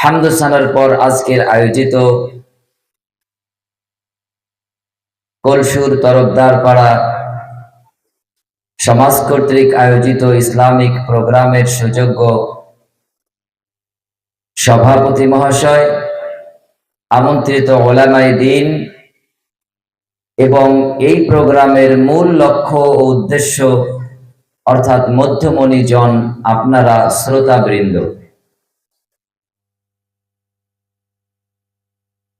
হামদুসানার পর আজকের আয়োজিত কলসুর তরফদার পাড়া সমাজ কর্তৃক আয়োজিত ইসলামিক প্রোগ্রামের সুযোগ্য সভাপতি মহাশয়, আমন্ত্রিত ওলামায়ে দ্বীন এবং এই প্রোগ্রামের মূল লক্ষ্য ও উদ্দেশ্য অর্থাৎ মধ্যমণি জন, আপনারা শ্রোতাবৃন্দ,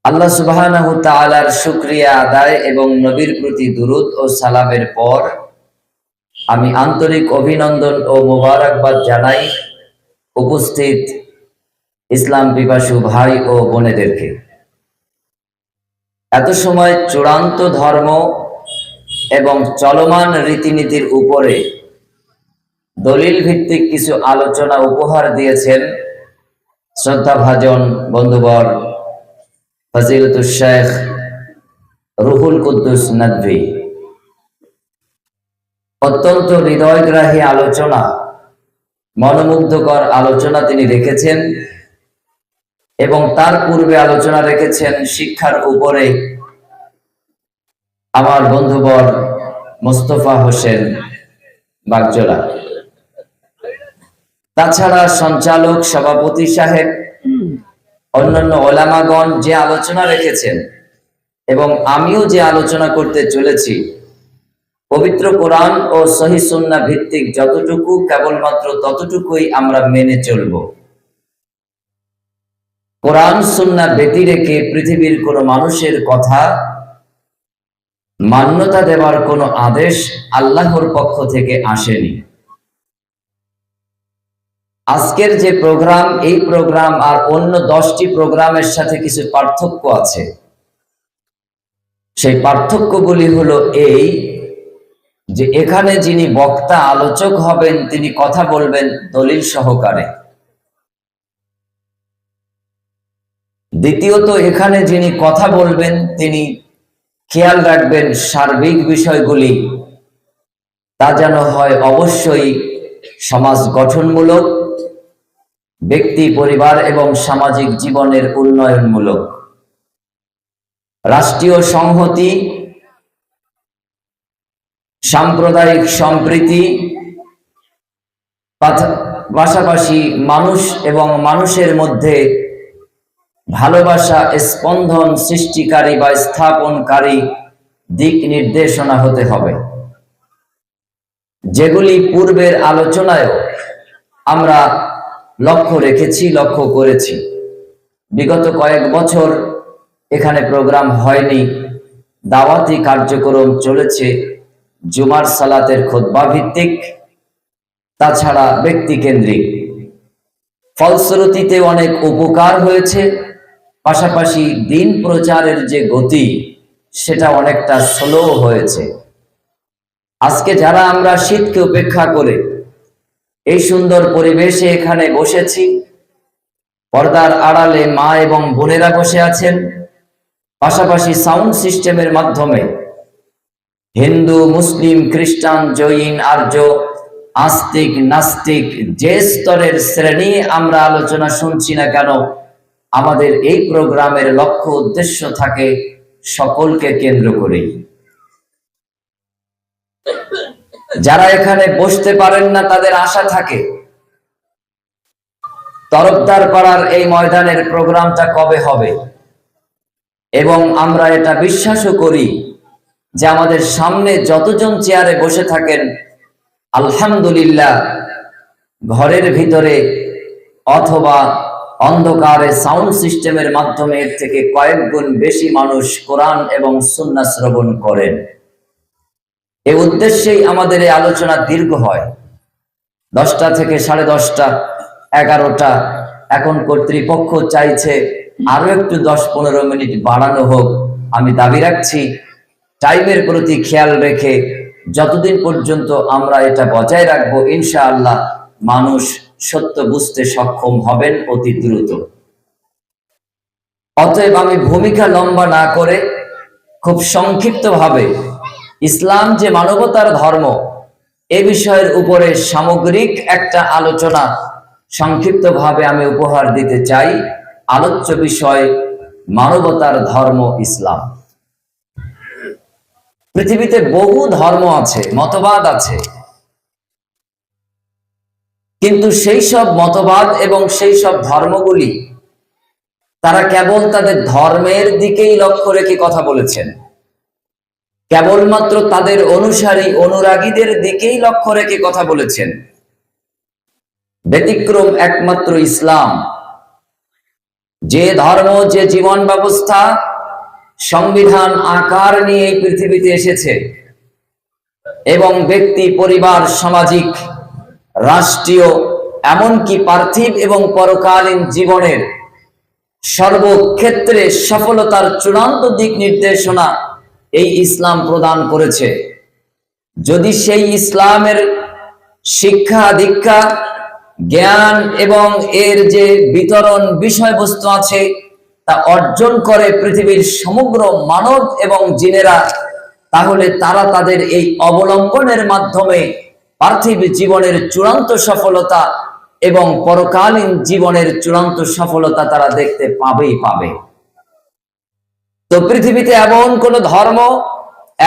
আল্লাহ সুবহানাহু তাআলার শুকরিয়া আদায় এবং নবীর প্রতি দুরূদ ও সালামের পর আমি আন্তরিক অভিনন্দন ও মোবারকবাদ জানাই উপস্থিত ইসলাম পিপাসু ভাই ও বোনেদেরকে। এত সময় চূড়ান্ত ধর্ম এবং চলমান রীতিনীতির উপরে দলিল ভিত্তিক কিছু আলোচনা উপহার দিয়েছেন শ্রদ্ধাভাজন বন্ধুবর ফজিলতুশ শেখ রুহুল কুদ্দুস নদভী। অত্যন্ত হৃদয়গ্রাহী আলোচনা, মনোমুগ্ধকর আলোচনা তিনি রেখেছেন এবং তার পূর্বে আলোচনা রেখেছেন শিক্ষার উপরে আমার বন্ধুবর মোস্তফা হোসেন বাগজোলা। তাছাড়া সঞ্চালক সভাপতি সাহেব, অন্যান্য ওলামাগণ যে আলোচনা রেখেছেন এবং আমিও যে আলোচনা করতে চলেছি, পবিত্র কোরআন ও সহিহ সুন্নাহ ভিত্তিক যতটুকু, কেবলমাত্র ততটুকুই আমরা মেনে চলব। কোরআন সুন্নাহ ব্যতি রেখে পৃথিবীর কোনো মানুষের কথা মান্যতা দেওয়ার কোনো আদেশ আল্লাহর পক্ষ থেকে আসেনি। আজকের যে প্রোগ্রাম, এই প্রোগ্রাম আর অন্য 10টি প্রোগ্রামের সাথে কিছু পার্থক্য আছে। সেই পার্থক্যগুলি হলো এই যে এখানে যিনি বক্তা আলোচক হবেন তিনি কথা বলবেন দলিল সহকারে। দ্বিতীয়ত, এখানে যিনি কথা বলবেন তিনি খেয়াল রাখবেন সার্বিক বিষয়গুলি, তা যেন হয় অবশ্যই সমাজ গঠনমূলক, ব্যক্তি, পরিবার এবং সামাজিক জীবনের উন্নয়নমূলক, রাষ্ট্রীয় সংহতি, সাম্প্রদায়িক সম্প্রীতি, পাশাপাশি মানুষ এবং মানুষের মধ্যে ভালোবাসা স্পন্দন সৃষ্টিকারী বা স্থাপনকারী দিক নির্দেশনা হতে হবে, যেগুলি পূর্বের আলোচনায়ও আমরা লক্ষ্য রেখেছি, লক্ষ্য করেছি। বিগত কয়েক বছর এখানে প্রোগ্রাম হয়নি, দাওয়াতি কার্যক্রম চলেছে, জুমার সালাতের খুতবা ভিত্তিক, তাছাড়া ব্যক্তি কেন্দ্রিক। ফলশ্রুতিতে অনেক উপকার হয়েছে, পাশাপাশি দিন প্রচারের যে গতি সেটা অনেকটা স্লো হয়েছে। আজকে যারা আমরা শীতকে উপেক্ষা করে এই সুন্দর পরিবেশে এখানে বসেছি, পর্দার আড়ালে মা এবং বোনেরা বসে আছেন, পাশাপাশি সাউন্ড সিস্টেমের মাধ্যমে হিন্দু, মুসলিম, খ্রিস্টান, জৈন, আর্য, আস্তিক, নাস্তিক, যে স্তরের শ্রেণী আমরা আলোচনা শুনছি না কেন, আমাদের এই প্রোগ্রামের লক্ষ্য উদ্দেশ্য থাকে সকলকে কেন্দ্র করেই। যারা এখানে বসতে পারেন না তাদের আশা থাকে তরফদার পাড়ার এই ময়দানের প্রোগ্রামটা কবে হবে, এবং আমরা এটা বিশ্বাসও করি যে আমাদের সামনে যতজন চেয়ারে বসে থাকেন, আলহামদুলিল্লাহ ঘরের ভিতরে অথবা অন্ধকারে সাউন্ড সিস্টেমের মাধ্যমে এর থেকে কয়েক গুণ বেশি মানুষ কোরআন এবং সুন্নাহ শ্রবণ করেন। এই উদ্দেশ্যেই আমাদের এই আলোচনা দীর্ঘ হয়, 10টা থেকে 10:30, 11টা। এখন কর্তৃপক্ষ চাইছে আরো একটু 10-15 মিনিট বাড়ানো হোক। আমি দাবি রাখছি টাইমের প্রতি খেয়াল রেখে যতদিন পর্যন্ত আমরা এটা বজায় রাখবো, ইনশাআল্লাহ মানুষ সত্য বুঝতে সক্ষম হবেন অতি দ্রুত। অতএব আমি ভূমিকা লম্বা না করে খুব সংক্ষিপ্তভাবে ইসলাম যে মানবতার ধর্ম এ বিষয়ের উপরে সামগ্রিক একটা আলোচনা সংক্ষিপ্তভাবে আমি উপহার দিতে চাই। আলোচ্য বিষয় মানবতার ধর্ম ইসলাম। পৃথিবীতে বহু ধর্ম আছে, মতবাদ আছে, কিন্তু সেই সব মতবাদ এবং সেই সব ধর্মগুলি তারা কেবল তাদের ধর্মের দিকেই লক্ষ্য রেখে কথা বলেছেন, কেবলমাত্র তাদের অনুসারী অনুরাগীদের দিকেই লক্ষ্য রেখে কথা বলেছেন। ব্যতিক্রম একমাত্র ইসলাম, যে ধর্ম, যে জীবন ব্যবস্থা সংবিধান আকার নিয়ে এই পৃথিবীতে এসেছে এবং ব্যক্তি, পরিবার, সামাজিক, রাষ্ট্রীয়, এমনকি পার্থিব এবং পরকালীন জীবনের সর্বক্ষেত্রে সফলতার চূড়ান্ত দিক নির্দেশনা এই ইসলাম প্রদান করেছে। যদি সেই ইসলামের শিক্ষা দীক্ষা, জ্ঞান এবং এর যে বিতরণ বিষয়বস্তু আছে তা অর্জন করে পৃথিবীর সমগ্র মানব এবং জিনেরা, তাহলে তারা তাদের এই অবলম্বনের মাধ্যমে পার্থিব জীবনের চূড়ান্ত সফলতা এবং পরকালীন জীবনের চূড়ান্ত সফলতা তারা দেখতে পাবেই পাবে। তো পৃথিবীতে এমন কোন ধর্ম,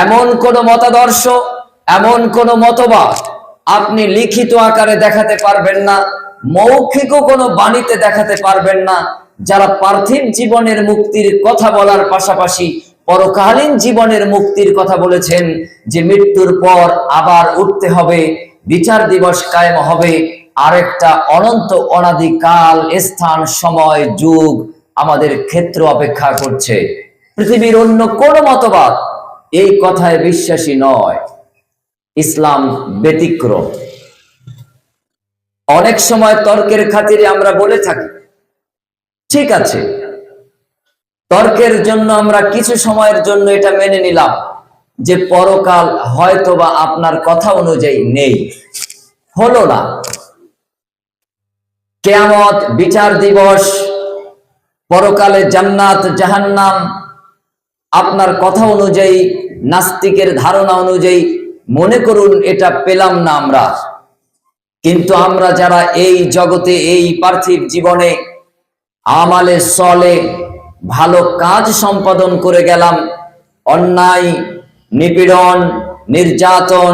এমন কোন মতাদর্শ, এমন কোন মতবাদ আপনি লিখিত আকারে দেখাতে পারবেন না, মৌখিক কোনো বাণীতে দেখাতে পারবেন না, যারা পার্থিব জীবনের মুক্তির কথা বলার পাশাপাশি পরকালীন জীবনের মুক্তির কথা বলেছেন, যে মৃত্যুর পর আবার উঠতে হবে, বিচার দিবস কায়েম হবে, আরেকটা অনন্ত অনাদিকাল স্থান, সময়, যুগ আমাদের ক্ষেত্র অপেক্ষা করছে। পৃথিবীর অন্য কোন মতবাদ এই কথায় বিশ্বাসী নয়, ইসলাম ব্যতিক্রম। অনেক সময় তর্কের খাতিরে আমরা বলে থাকি, ঠিক আছে, তর্কের জন্য আমরা কিছু সময়ের জন্য এটা মেনে নিলাম যে পরকাল হয়তোবা আপনার কথা অনুযায়ী নেই, হলো না, কিয়ামত, বিচার দিবস, পরকালে জান্নাত জাহান্নাম আপনার কথা অনুযায়ী, নাস্তিকের ধারণা অনুযায়ী মনে করুন এটা পেলাম না আমরা। কিন্তু আমরা যারা এই জগতে, এই পার্থিব জীবনে আমালে সলে ভালো কাজ সম্পাদন করে গেলাম, অন্যায়, নিপীড়ন, নির্যাতন,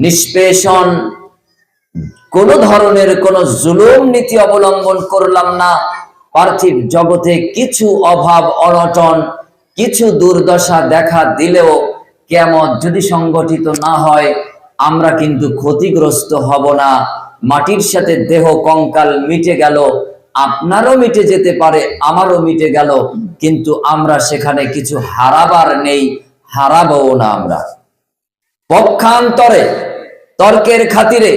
নিষ্পেষণ, কোন ধরনের কোন জুলুম নীতি অবলম্বন করলাম না, পার্থিব জগতে কিছু অভাব অনটন, কিছু দুর্দশা দেখা দিলেও কিয়ামত যদি সংগঠিত না হয় আমরা কিন্তু ক্ষতিগ্রস্ত হব না। মাটির সাথে দেহ কঙ্কাল মিটে গেল, আপনারও মিটে যেতে পারে, আমারও মিটে গেল, কিন্তু আমরা সেখানে কিছু হারাবার নেই, হারাবো না আমরা। পক্ষান্তরে তর্কের খাতিরে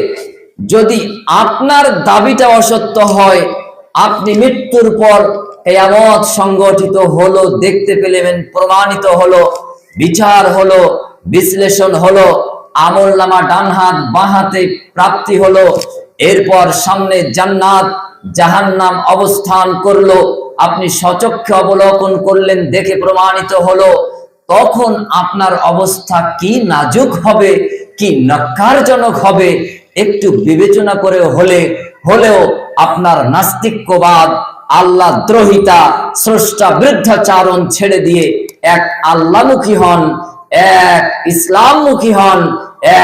যদি আপনার দাবিটা অসত্য হয়, আপনি মৃত্যুর পর কিয়ামত সংগঠিত হলো দেখতে পেলেন, প্রমাণিত হলো, বিচার হলো, বিশ্লেষণ হলো, আমলনামা ডান হাত বাঁ হাতে প্রাপ্তি হলো, এরপর সামনে জান্নাত জাহান্নাম অবস্থান করলো, আপনি সচক্ষে অবলোকন করলেন, দেখে প্রমাণিত হলো, তখন আপনার অবস্থা কি নাজুক হবে, কি নক্কারজনক হবে, একটু বিবেচনা করে হলেও আপনার নাস্তিক্যবাদ, আল্লাহ দ্রোহিতা, স্রষ্টা বৃদ্ধাচারণ ছেড়ে দিয়ে এক আল্লাহমুখী হন, এক ইসলামমুখী হন,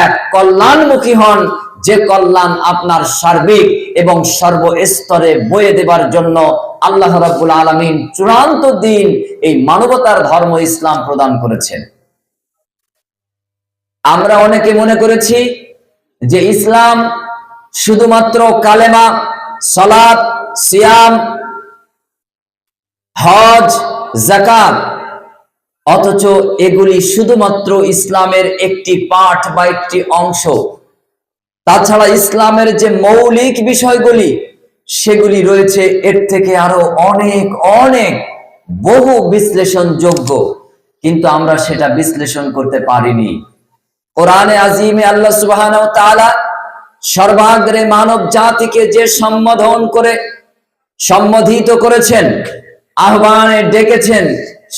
এক কল্যাণমুখী হন, যে কল্যাণ আপনার সার্বিক এবং সর্বস্তরে বয়ে দেবার জন্য আল্লাহ রাব্বুল আলামিন চূড়ান্ত দিন, এই মানবতার ধর্ম ইসলাম প্রদান করেছেন। আমরা অনেকে মনে করেছি যে ইসলাম শুধুমাত্র কালেমা, সালাত, সিয়াম, হজ, যাকাত, অথচ এগুলি শুধুমাত্র ইসলামের একটি পাঠ বা একটি অংশ। তাছাড়া ইসলামের যে মৌলিক বিষয়গুলি সেগুলি রয়েছে এর থেকে আরো অনেক অনেক বহু বিশ্লেষণযোগ্য, কিন্তু আমরা সেটা বিশ্লেষণ করতে পারিনি। কোরআনে আজিমে আল্লাহ সুবহানাহু ওয়া তাআলা সর্বাগ্রে মানব জাতিকে যে সম্বোধন করে সম্বোধিত করেছেন, আহ্বানে ডেকেছেন,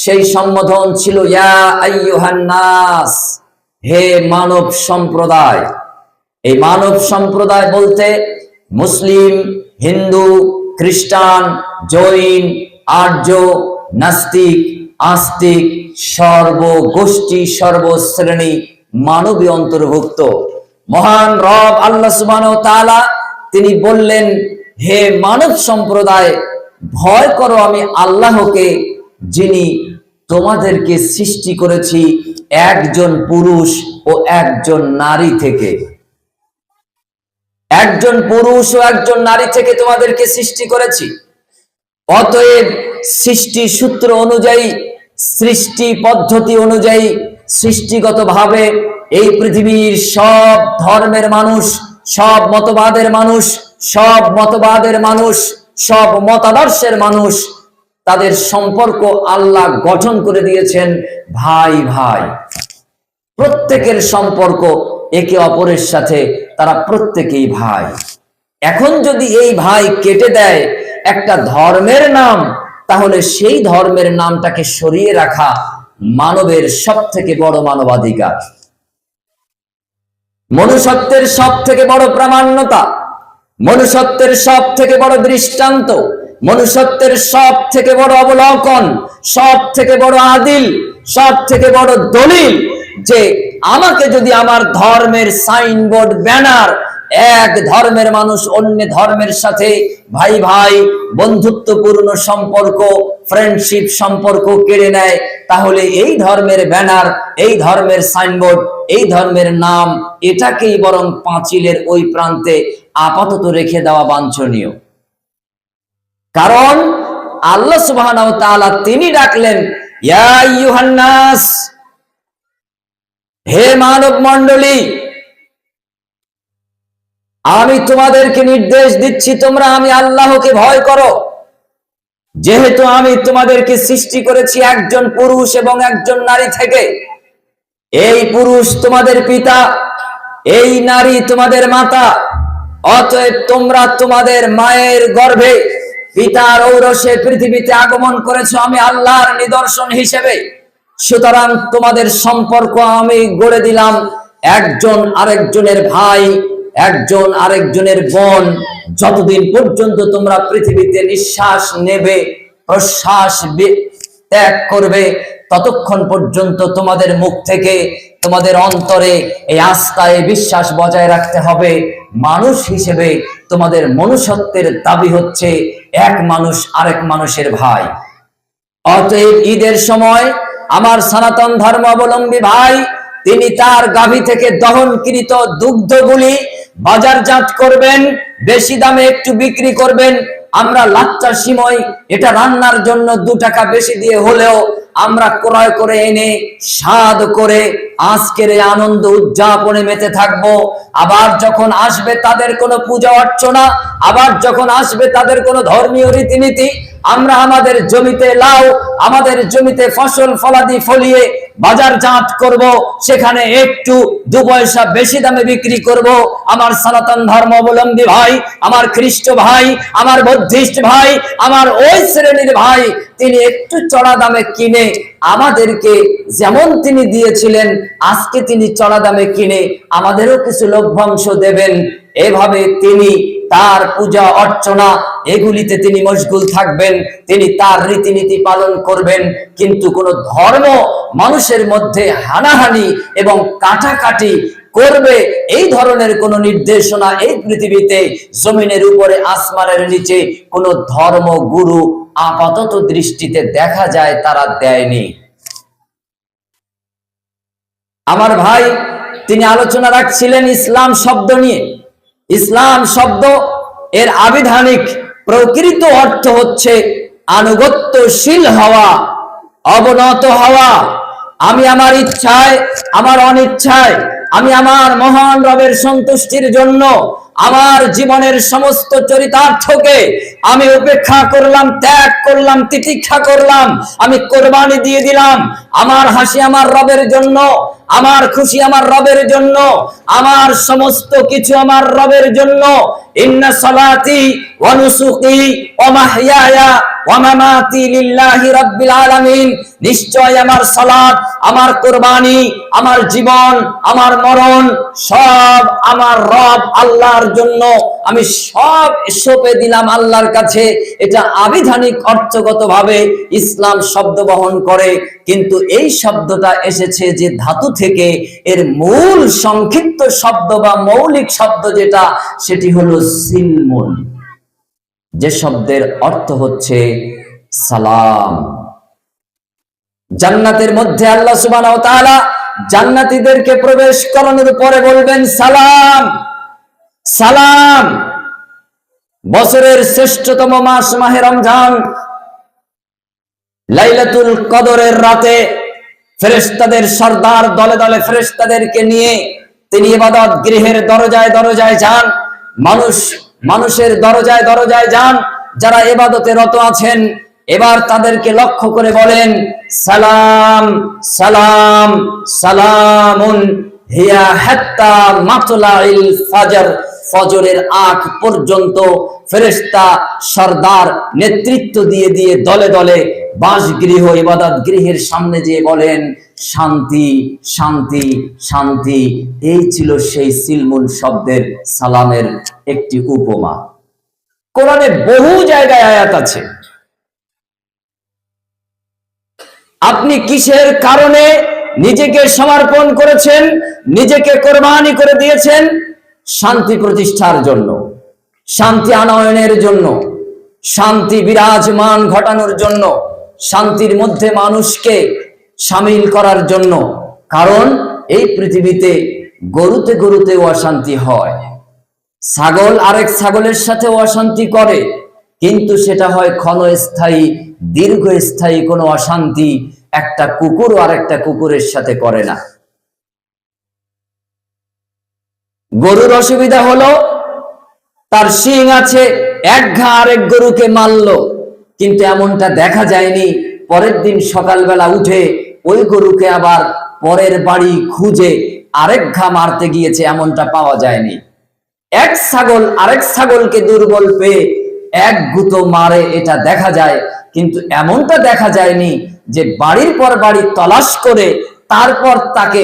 সেই সম্বোধন ছিল ইয়া আইয়ুহান নাস, হে মানব সম্প্রদায়। এই মানব সম্প্রদায় বলতে মুসলিম, হিন্দু, খ্রিস্টান, জৈন, আর্য, নাস্তিক, আস্তিক, সর্বগোষ্ঠী সর্বশ্রেণী মানবী অন্তর্ভুক্ত। মহান রব আল্লাহ সুবহানাহু ওয়া তাআলা তিনি বললেন, হে মানব সম্প্রদায়, ভয় করো আমি আল্লাহকে, যিনি তোমাদেরকে সৃষ্টি করেছি একজন পুরুষ ও একজন নারী থেকে। একজন পুরুষ ও একজন নারী থেকে তোমাদেরকে সৃষ্টি করেছি। অতএব সৃষ্টি সূত্র অনুযায়ী, সৃষ্টি পদ্ধতি অনুযায়ী, সৃষ্টিগতভাবে এই পৃথিবীর সব ধর্মের মানুষ, সব মতবাদের মানুষ, সব মতবাদের মানুষ, সব মতাদর্শের মানুষ, তাদের সম্পর্ক আল্লাহ গঠন করে দিয়েছেন ভাই ভাই। প্রত্যেকের সম্পর্ক একে অপরের সাথে, তারা প্রত্যেকেই ভাই। এখন যদি এই ভাই কেটে দেয় একটা ধর্মের নাম, তাহলে সেই ধর্মের নামটাকে সরিয়ে রাখা মানবের সব থেকে বড় মানবাধিকার, মনুষ্যত্বের সব থেকে বড় প্রামাণ্যতা, মনুষ্যত্বের সব থেকে বড় দৃষ্টান্ত, মনুষ্যত্বের সব থেকে বড় অবলোকন, সব থেকে বড় আদিল, সব থেকে বড় দলিল যে আমাকে যদি আমার ধর্মের সাইনবোর্ড, ব্যানার, এক ধর্মের মানুষ অন্য ধর্মের সাথে ভাই ভাই বন্ধুত্বপূর্ণ সম্পর্ক, ফ্রেন্ডশিপ সম্পর্ক কেড়ে নেয়, তাহলে এই ধর্মের ব্যানার, এই ধর্মের সাইনবোর্ড, এই ধর্মের নাম, এটাকেই বরং পাঁচিলের ওই প্রান্তে আপাতত রেখে দেওয়া বাঞ্ছনীয়। কারণ আল্লাহ সুবহানাহু ওয়া তাআলা তিনি ডাকলেন, ইয়া আইয়ুহান নাস, হে মানব মণ্ডলী, আমি তোমাদেরকে নির্দেশ দিচ্ছি তোমরা আমি আল্লাহকে ভয় করো। যেহেতু আমি তোমাদেরকে সৃষ্টি করেছি একজন পুরুষ এবং একজন নারী থেকে, এই পুরুষ তোমাদের পিতা, এই নারী তোমাদের মাতা, অতএব তোমরা তোমাদের মায়ের গর্ভে পিতার ঔরসে পৃথিবীতে আগমন করেছো আমি আল্লাহর নিদর্শন হিসেবে। সুতরাং তোমাদের সম্পর্ক আমি গড়ে দিলাম একজন আরেকজনের ভাই, একজন আরেকজনের বোন। যতদিন পর্যন্ত তোমরা পৃথিবীতে নিঃশ্বাস নেবে, প্রশ্বাস ত্যাগ করবে, ততক্ষণ পর্যন্ত তোমাদের মুখ থেকে, তোমাদের অন্তরে এই আস্থা, এই বিশ্বাস বজায় রাখতে হবে, মানুষ হিসেবে তোমাদের মনুষ্যত্বের দাবি হচ্ছে এক মানুষ আরেক মানুষের ভাই। অতএব ঈদের সময় আমার সনাতন ধর্মাবলম্বী ভাই তিনি তার গাভী থেকে দহনকৃত দুগ্ধগুলি বাজারজাত করবেন, বেশি দামে একটু বিক্রি করবেন। আমরা লাচ্চা সিমই এটা রান্নার জন্য 2 টাকা বেশি দিয়ে হলেও আমরা ক্রয় করে এনে স্বাদ করে আজকের এই আনন্দ উদযাপনে মেতে থাকবো। আবার যখন আসবে তাদের কোনো পূজা অর্চনা, আবার যখন আসবে তাদের কোনো ধর্মীয় রীতিনীতি, আমরা আমাদের জমিতে লাউ, আমাদের জমিতে ফসল ফলাদি ফলিয়ে বাজারজাত করব, সেখানে একটু 2 পয়সা বেশি দামে বিক্রি করব। আমার সনাতন ধর্মাবলম্বী ভাই, আমার খ্রিস্ট ভাই, আমার বৌদ্ধিস্ট ভাই, আমার ওই শ্রেণীর ভাই, তিনি একটু চড়া দামে কিনে আমাদেরকে যেমন তিনি দিয়েছিলেন, আজকে তিনি চড়া দামে কিনে আমাদেরও কিছু লভ্যাংশ দেবেন। এভাবে তিনি তার পূজা অর্চনা এগুলিতে তিনি মশগুল থাকবেন, তিনি তার রীতিনীতি পালন করবেন। কিন্তু কোন ধর্ম মানুষের মধ্যে হানাহানি এবং কাটাকাটি করবে এই ধরনের কোন নির্দেশনা এই পৃথিবীতে, জমিনের উপরে, আসমানের নিচে কোন ধর্ম গুরু আপাতত দৃষ্টিতে দেখা যায় তারা দেয়নি। আমার ভাই তিনি আলোচনা রাখছিলেন ইসলাম শব্দ নিয়ে। ইসলাম শব্দ এর আবিধানিক প্রকৃত অর্থ হচ্ছে আনুগত্যশীল হওয়া, অবনত হওয়া। আমি আমার ইচ্ছায়, আমার অনিচ্ছায়, আমি আমার মহান রবের সন্তুষ্টির জন্য আমার জীবনের সমস্ত চরিতার্থকে আমি উপেক্ষা করলাম, ত্যাগ করলাম, তিতিক্ষা করলাম, আমি কোরবানি দিয়ে দিলাম। আমার হাসি আমার রবের জন্য, আমার খুশি আমার রবের জন্য, আমার সমস্ত কিছু আমার রবের জন্য। ইন্না সালাতি ওয়া নুসুকি ওয়া মাহইয়ায়া ওয়া মামাতি লিল্লাহি রাব্বিল আলামিন, নিশ্চয় আমার সালাত, আমার কুরবানি, আমার জীবন, আমার মরণ সব আমার রব আল্লাহর জন্য, আমি সব সঁপে দিলাম আল্লাহর কাছে। এটা আবিধানিক অর্থগতভাবে ইসলাম শব্দ বহন করে, কিন্তু এই শব্দটা এসেছে যে ধাতু থেকে, এর মূল সংক্ষিপ্ত শব্দ বা মৌলিক শব্দ যেটা, সেটি হলো সিলমুন, যে শব্দের অর্থ হচ্ছে সালাম। জান্নাতের মধ্যে আল্লাহ সুবহানাহু ওয়া তাআলা জান্নাতীদেরকে প্রবেশ করানোর পরে বলবেন সালাম সালাম। বছরের শ্রেষ্ঠতম মাস মাহে রমজান, লাইলাতুল কদরের রাতে ফেরেশতাদের সর্দার দলে দলে ফেরেশতাদেরকে নিয়ে তিনি ইবাদত গৃহের দরজায় দরজায় যান, মানুষের দরজায় দরজায় যান, যারা ইবাদতে রত আছেন। এবার তাদেরকে লক্ষ্য করে বলেন সালাম সালাম সালামুন হিয়া হাত্তা মাতলাইল ফজর, ফজরের আগ পর্যন্ত ফেরেশতা সর্দার নেতৃত্ব দিয়ে দিয়ে দলে দলে বাসগৃহ ইবাদত গৃহের সামনে যেয়ে বলেন শান্তি শান্তি শান্তি। এই ছিল সেই সিলমুন শব্দের সালামের একটি উপমা। কোরআনে বহু জায়গায় আয়াত আছে। আপনি কিসের কারণে নিজেকে সমর্পণ করেছেন, নিজেকে কোরবানি করে দিয়েছেন? শান্তি প্রতিষ্ঠার জন্য, শান্তি আনয়নের জন্য, শান্তি বিরাজমান ঘটানোর জন্য, শান্তির মধ্যে মানুষকে সামিল করার জন্য। কারণ এই পৃথিবীতে গরুতে গরুতেও অশান্তি হয়, ছাগল আরেক ছাগলের সাথে অশান্তি করে, কিন্তু সেটা হয় ক্ষণস্থায়ী, দীর্ঘস্থায়ী কোনো অশান্তি একটা কুকুর আর একটা কুকুরের সাথে করে না। গরুর অসুবিধা হলো তার শিং আছে, এক ঘা আরেক গরুকে মারলো, কিন্তু এমনটা দেখা যায়নি পরের দিন সকালবেলা উঠে ওই গরুকে আবার পরের বাড়ি খুঁজে আরেক ঘা মারতে গিয়েছে, এমনটা পাওয়া যায়নি। এক ছাগল আরেক ছাগলকে দুর্বল পেয়ে এক গুঁতো মারে, এটা দেখা যায়, কিন্তু এমনটা দেখা যায়নি যে বাড়ির পর বাড়ি তলাশ করে তারপর তাকে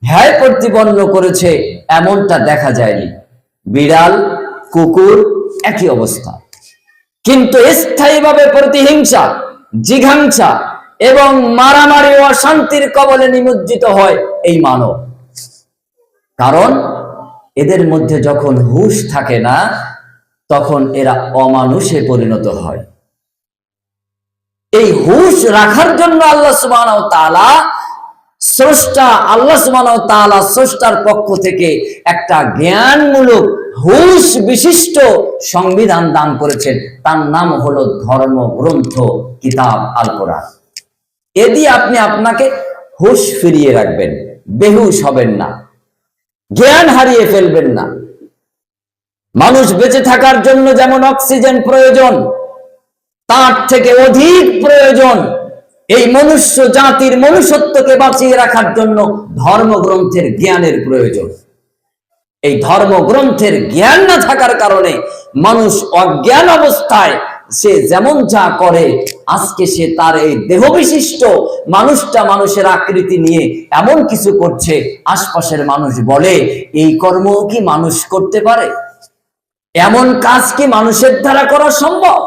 হ্যায় প্রতিপন্ন করেছে, এমনটা দেখা যায়নি। বিড়াল কুকুর একই অবস্থা, কিন্তু স্থায়ীভাবে প্রতিহিংসা, জিঘাংসা এবং মারামারি ও অশান্তির কবলে নিমজ্জিত হয় এই মানব। কারণ এদের মধ্যে যখন হুঁশ থাকে না, তখন এরা অমানুষে পরিণত হয়। এই হুঁশ রাখার জন্য আল্লাহ সুবহানাহু ওয়া তাআলা স্রষ্টা, আল্লাহ সুবহানাহু ওয়া তাআলা স্রষ্টার পক্ষ থেকে একটা জ্ঞানমূলক হুঁশ বিশিষ্ট সংবিধান দান করেছেন। তার নাম হলো ধর্মগ্রন্থ কিতাব আল কোরআন। এ দিয়ে আপনি আপনাকে হুঁশ ফিরিয়ে রাখবেন, বেহুশ হবেন না, জ্ঞান হারিয়ে ফেলবেন না। মানুষ বেঁচে থাকার জন্য যেমন অক্সিজেন প্রয়োজন, তার থেকে অধিক প্রয়োজন এই মনুষ্য জাতির মনুষ্যত্বকে বাঁচিয়ে রাখার জন্য ধর্মগ্রন্থের জ্ঞানের প্রয়োজন। এই ধর্মগ্রন্থের জ্ঞান না থাকার কারণে মানুষ অজ্ঞান অবস্থায় সে যেমন যা করে, আজকে সে তার এই দেহ বিশিষ্ট মানুষটা মানুষের আকৃতি নিয়ে এমন কিছু করছে, আশপাশের মানুষ বলে এই কর্ম কি মানুষ করতে পারে? এমন কাজ কি মানুষের দ্বারা করা সম্ভব?